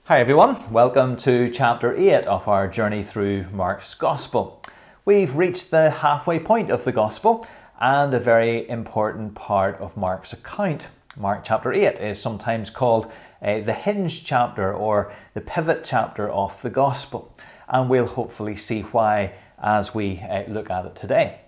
Hi everyone, welcome to chapter 8 of our journey through Mark's Gospel. We've reached the halfway point of the Gospel and a very important part of Mark's account. Mark chapter 8 is sometimes called the hinge chapter or the pivot chapter of the Gospel, and we'll hopefully see why as we look at it today.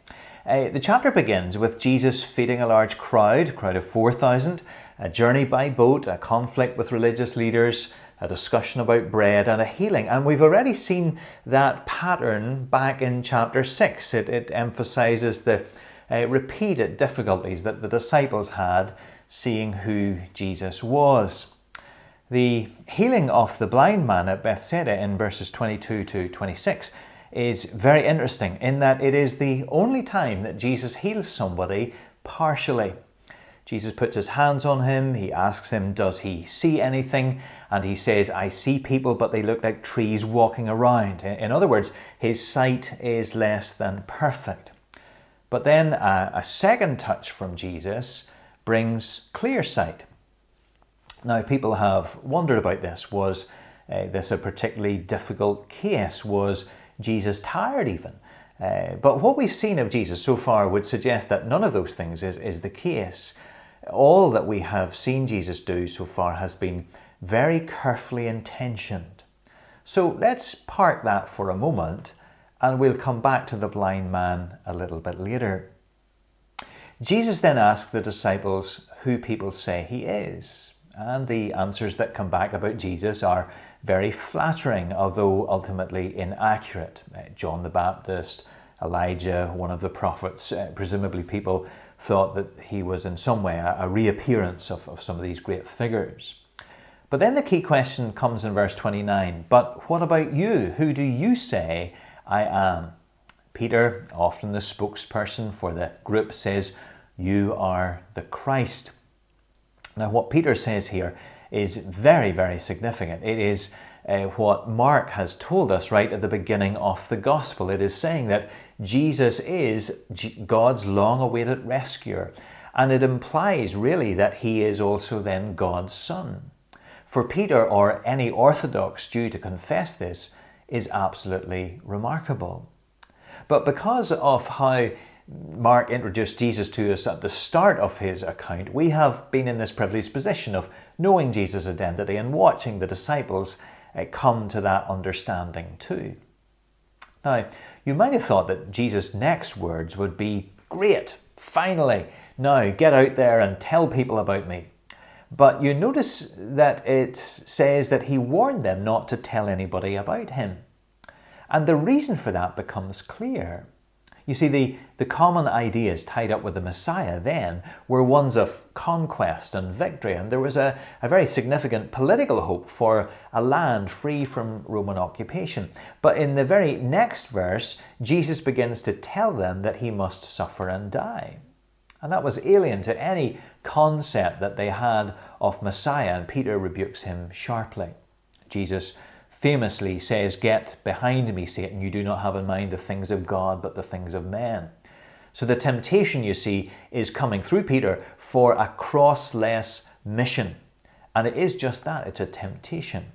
The chapter begins with Jesus feeding a large crowd of 4,000, a journey by boat, a conflict with religious leaders, a discussion about bread and a healing. And we've already seen that pattern back in chapter 6. It emphasizes the repeated difficulties that the disciples had seeing who Jesus was. The healing of the blind man at Bethsaida in verses 22 to 26 is very interesting in that it is the only time that Jesus heals somebody partially. Jesus puts his hands on him, he asks him, does he see anything? And he says, I see people, but they look like trees walking around. In other words, his sight is less than perfect. But then a second touch from Jesus brings clear sight. Now, people have wondered about this. Was this a particularly difficult case? Was Jesus tired even? But what we've seen of Jesus so far would suggest that none of those things is the case. All that we have seen Jesus do so far has been very carefully intentioned. So let's park that for a moment and we'll come back to the blind man a little bit later. Jesus then asked the disciples who people say he is. And the answers that come back about Jesus are very flattering, although ultimately inaccurate. John the Baptist, Elijah, one of the prophets, presumably people thought that he was in some way a reappearance of some of these great figures. But then the key question comes in verse 29. But what about you? Who do you say I am? Peter, often the spokesperson for the group, says, you are the Christ. Now what Peter says here is very, very significant. It is what Mark has told us right at the beginning of the Gospel. It is saying that Jesus is God's long-awaited rescuer. And it implies really that he is also then God's Son. For Peter or any Orthodox Jew to confess this is absolutely remarkable. But because of how Mark introduced Jesus to us at the start of his account, we have been in this privileged position of knowing Jesus' identity and watching the disciples come to that understanding too. Now, you might have thought that Jesus' next words would be, great, finally, now get out there and tell people about me. But you notice that it says that he warned them not to tell anybody about him. And the reason for that becomes clear. You see, the common ideas tied up with the Messiah then were ones of conquest and victory, and there was a very significant political hope for a land free from Roman occupation. But in the very next verse, Jesus begins to tell them that he must suffer and die. And that was alien to any concept that they had of Messiah, and Peter rebukes him sharply. Jesus famously says, get behind me, Satan, you do not have in mind the things of God, but the things of men. So the temptation, you see, is coming through Peter for a crossless mission. And it is just that, it's a temptation.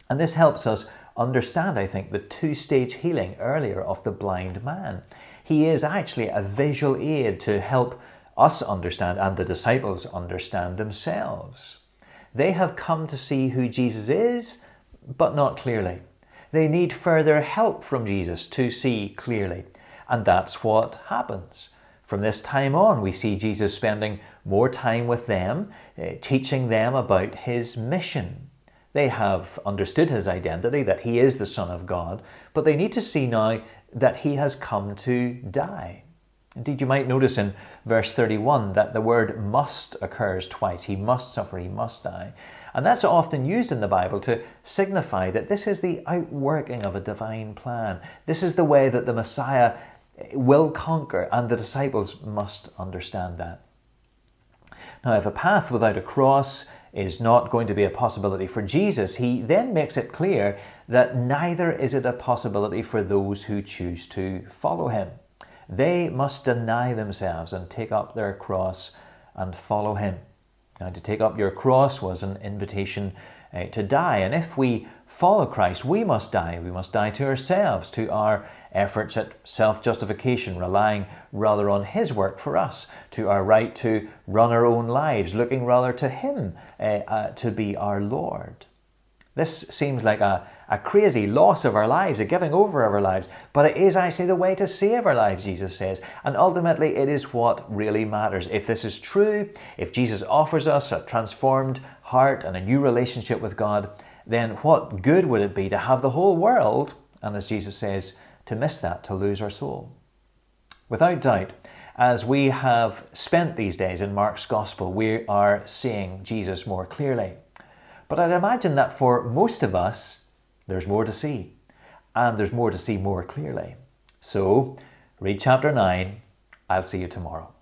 And this helps us understand, I think, the two-stage healing earlier of the blind man. He is actually a visual aid to help us understand and the disciples understand themselves. They have come to see who Jesus is, but not clearly. They need further help from Jesus to see clearly. And that's what happens. From this time on, we see Jesus spending more time with them, teaching them about his mission. They have understood his identity, that he is the Son of God, but they need to see now that he has come to die. Indeed, you might notice in verse 31 that the word must occurs twice. He must suffer, he must die. And that's often used in the Bible to signify that this is the outworking of a divine plan. This is the way that the Messiah will conquer, and the disciples must understand that. Now, if a path without a cross is not going to be a possibility for Jesus, he then makes it clear that neither is it a possibility for those who choose to follow him. They must deny themselves and take up their cross and follow him. Now, to take up your cross was an invitation to die. And if we follow Christ, we must die. We must die to ourselves, to our efforts at self-justification, relying rather on His work for us, to our right to run our own lives, looking rather to Him to be our Lord. This seems like a crazy loss of our lives, a giving over of our lives, but it is actually the way to save our lives, Jesus says. And ultimately, it is what really matters. If this is true, if Jesus offers us a transformed heart and a new relationship with God, then what good would it be to have the whole world, and as Jesus says, to miss that, to lose our soul? Without doubt, as we have spent these days in Mark's Gospel, we are seeing Jesus more clearly. But I'd imagine that for most of us, there's more to see, and there's more to see more clearly. So, read chapter 9. I'll see you tomorrow.